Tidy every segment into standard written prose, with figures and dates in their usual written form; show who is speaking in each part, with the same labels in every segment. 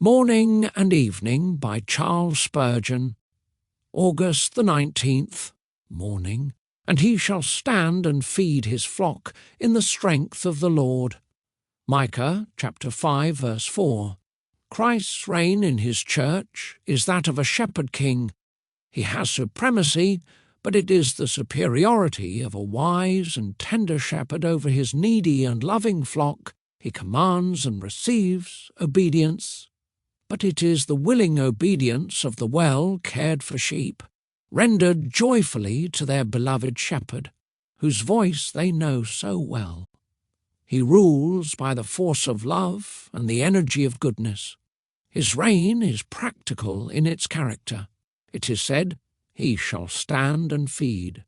Speaker 1: Morning and Evening by Charles Spurgeon. August the 19th, morning, and he shall stand and feed his flock in the strength of the Lord. Micah chapter 5 verse 4. Christ's reign in his church is that of a shepherd king. He has supremacy, but it is the superiority of a wise and tender shepherd over his needy and loving flock. He commands and receives obedience, but it is the willing obedience of the well-cared-for sheep, rendered joyfully to their beloved shepherd, whose voice they know so well. He rules by the force of love and the energy of goodness. His reign is practical in its character. It is said, "He shall stand and feed."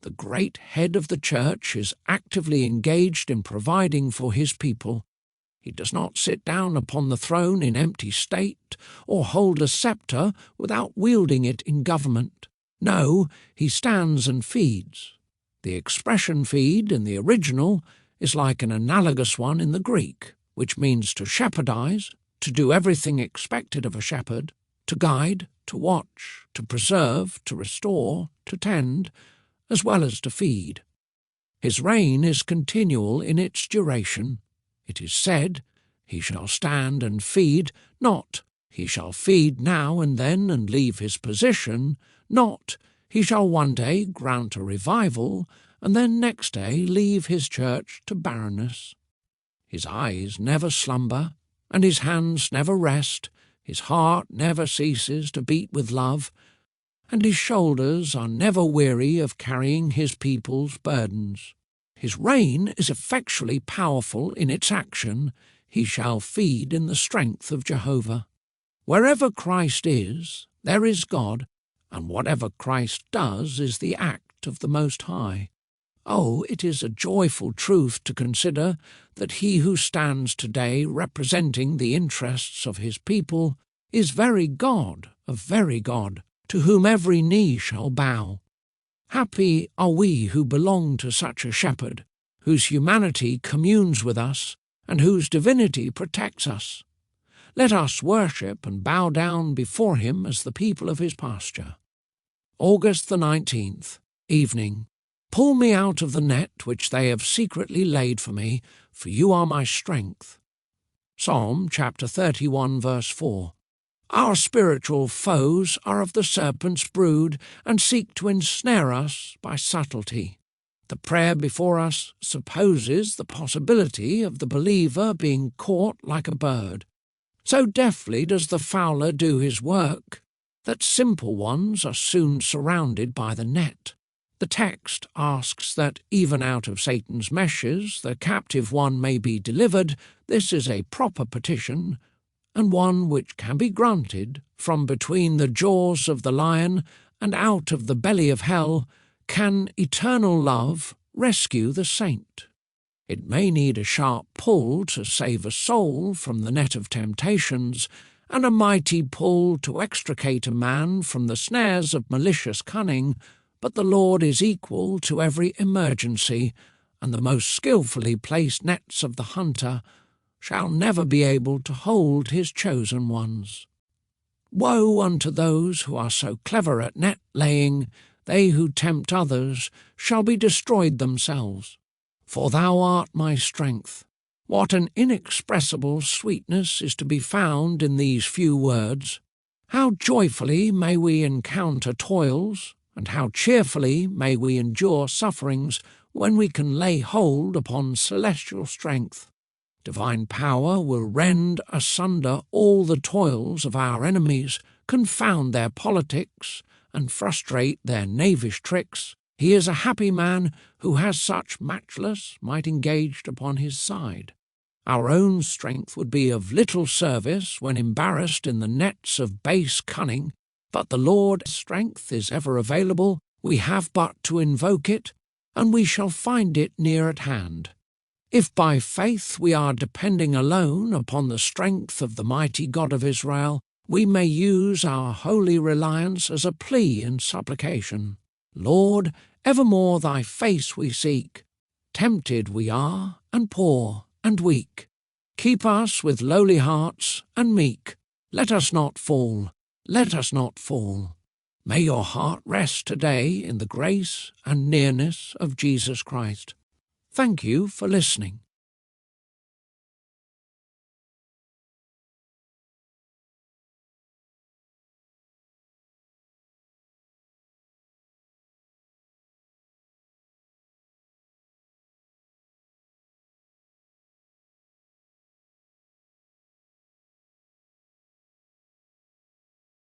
Speaker 1: The great head of the church is actively engaged in providing for his people. He does not sit down upon the throne in empty state, or hold a sceptre without wielding it in government. No, he stands and feeds. The expression feed in the original is like an analogous one in the Greek, which means to shepherdize, to do everything expected of a shepherd, to guide, to watch, to preserve, to restore, to tend, as well as to feed. His reign is continual in its duration. It is said, "He shall stand and feed," not, "He shall feed now and then and leave his position," not, "He shall one day grant a revival and then next day leave his church to barrenness." His eyes never slumber, and his hands never rest, his heart never ceases to beat with love, and his shoulders are never weary of carrying his people's burdens. His reign is effectually powerful in its action. He shall feed in the strength of Jehovah. Wherever Christ is, there is God, and whatever Christ does is the act of the Most High. Oh, it is a joyful truth to consider that he who stands today representing the interests of his people is very God of very God, to whom every knee shall bow. Happy are we who belong to such a shepherd, whose humanity communes with us, and whose divinity protects us. Let us worship and bow down before him as the people of his pasture. August the 19th, evening. Pull me out of the net which they have secretly laid for me, for you are my strength. Psalm chapter 31 verse 4. Our spiritual foes are of the serpent's brood and seek to ensnare us by subtlety. The prayer before us supposes the possibility of the believer being caught like a bird. So deftly does the fowler do his work that simple ones are soon surrounded by the net. The text asks that even out of Satan's meshes the captive one may be delivered. This is a proper petition, and one which can be granted. From between the jaws of the lion and out of the belly of hell can eternal love rescue the saint. It may need a sharp pull to save a soul from the net of temptations, and a mighty pull to extricate a man from the snares of malicious cunning, but the Lord is equal to every emergency, and the most skilfully placed nets of the hunter shall never be able to hold his chosen ones. Woe unto those who are so clever at net-laying, they who tempt others shall be destroyed themselves. For thou art my strength. What an inexpressible sweetness is to be found in these few words! How joyfully may we encounter toils, and how cheerfully may we endure sufferings when we can lay hold upon celestial strength. Divine power will rend asunder all the toils of our enemies, confound their politics, and frustrate their knavish tricks. He is a happy man who has such matchless might engaged upon his side. Our own strength would be of little service when embarrassed in the nets of base cunning, but the Lord's strength is ever available. We have but to invoke it, and we shall find it near at hand. If by faith we are depending alone upon the strength of the mighty God of Israel, we may use our holy reliance as a plea and supplication. Lord, evermore thy face we seek. Tempted we are, and poor, and weak. Keep us with lowly hearts and meek, Let us not fall, let us not fall. May your heart rest today in the grace and nearness of Jesus Christ. Thank you for listening.